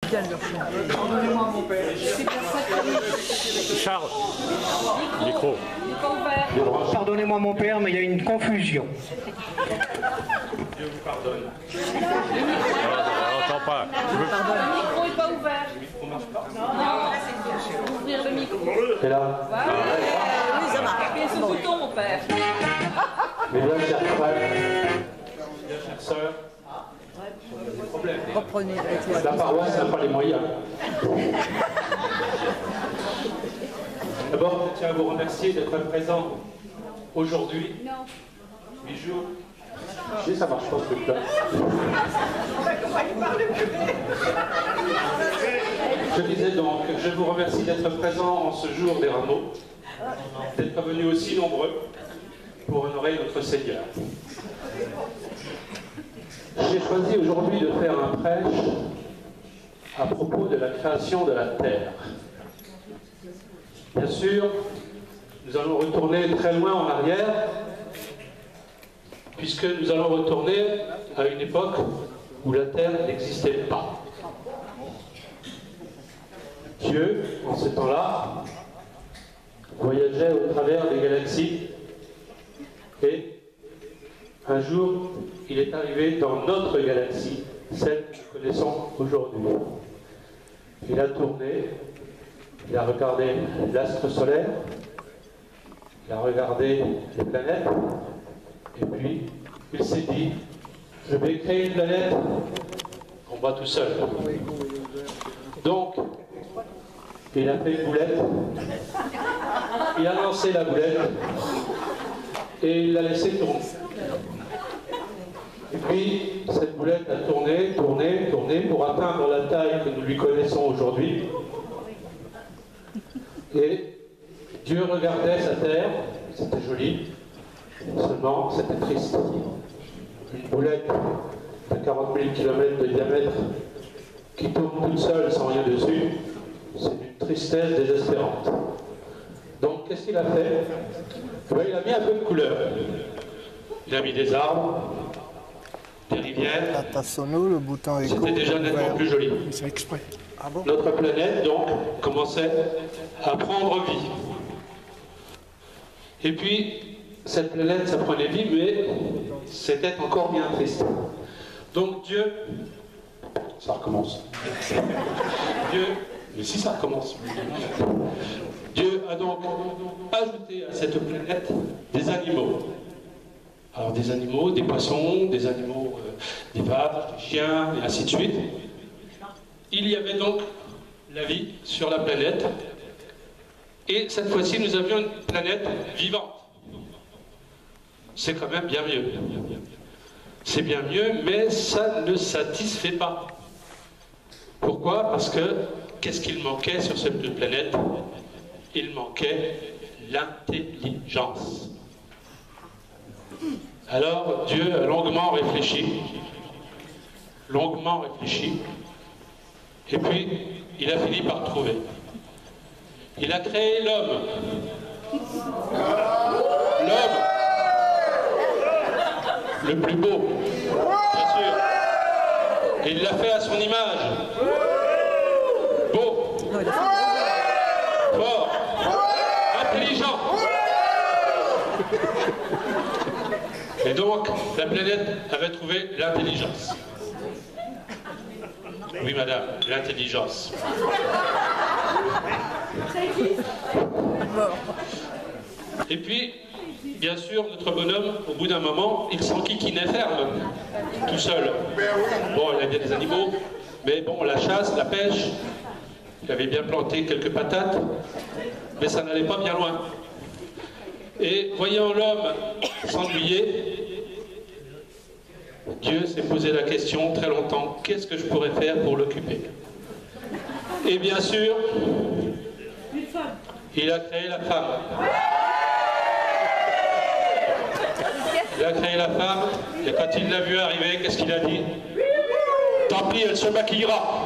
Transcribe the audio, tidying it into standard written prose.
bien leur chanter. Charles, micro. Pardonnez-moi mon père, mais il y a une confusion. Dieu vous pardonne. On n'entend pas. Le micro n'est pas ouvert. Le micro marche pas. Non, ouvrir le micro. C'est là. Voilà. Oui, ça marche. Appuyez ce bouton, mon père. Mesdames, chers frères, Chère sœur, des problèmes. Reprenez avec toi. la paroisse n'a pas les moyens. D'abord, je tiens à vous remercier d'être présent aujourd'hui. 8 jours. Si ça marche pas ce truc-là. Je disais donc, je vous remercie d'être présent en ce jour des rameaux, d'être venus aussi nombreux pour honorer notre Seigneur. J'ai choisi aujourd'hui de faire un prêche à propos de la création de la terre. Bien sûr, nous allons retourner très loin en arrière, puisque nous allons retourner à une époque où la terre n'existait pas. Dieu, en ce temps-là, voyageait au travers des galaxies et un jour, il est arrivé dans notre galaxie, celle que nous connaissons aujourd'hui. Il a tourné, il a regardé l'astre solaire, il a regardé les planètes, et puis il s'est dit, je vais créer une planète qu'on va tout seul. Donc, il a fait une boulette, il a lancé la boulette, et il l'a laissé tourner. Et puis, cette boulette a tourné, tourné, tourné, pour atteindre la taille que nous lui connaissons aujourd'hui. Et Dieu regardait sa terre, c'était joli, seulement c'était triste. Une boulette de 40 000 km de diamètre qui tourne toute seule sans rien dessus, c'est une tristesse désespérante. Donc qu'est-ce qu'il a fait? Il a mis un peu de couleur. Il a mis des arbres, des rivières. À ta sono, le bouton écho. C'était déjà nettement plus joli. C'est exprès. Ah bon? Notre planète, donc, commençait à prendre vie. Et puis, cette planète, ça prenait vie, mais c'était encore bien triste. Donc Dieu... Ça recommence. Dieu... Mais si ça recommence. Dieu a donc ajouté à cette planète des animaux. Alors des animaux, des poissons, des animaux, des vaches, des chiens, et ainsi de suite. Il y avait donc la vie sur la planète. Et cette fois-ci, nous avions une planète vivante. C'est quand même bien mieux. C'est bien mieux, mais ça ne satisfait pas. Pourquoi? Parce que, qu'est-ce qu'il manquait sur cette planète? Il manquait l'intelligence. Alors Dieu a longuement réfléchi, et puis il a fini par trouver. Il a créé l'homme. L'homme, le plus beau, bien sûr. Et il l'a fait à son image. Beau, fort, intelligent. Et donc, la planète avait trouvé l'intelligence. Oui, madame, l'intelligence. Et puis, bien sûr, notre bonhomme, au bout d'un moment, il s'enquiquinait ferme, tout seul. Bon, il avait des animaux, mais bon, la chasse, la pêche, il avait bien planté quelques patates, mais ça n'allait pas bien loin. Et voyant l'homme s'ennuyer, Dieu s'est posé la question très longtemps, qu'est-ce que je pourrais faire pour l'occuper? Et bien sûr, il a créé la femme. Il a créé la femme, et quand il l'a vue arriver, qu'est-ce qu'il a dit? Tant pis, elle se maquillera.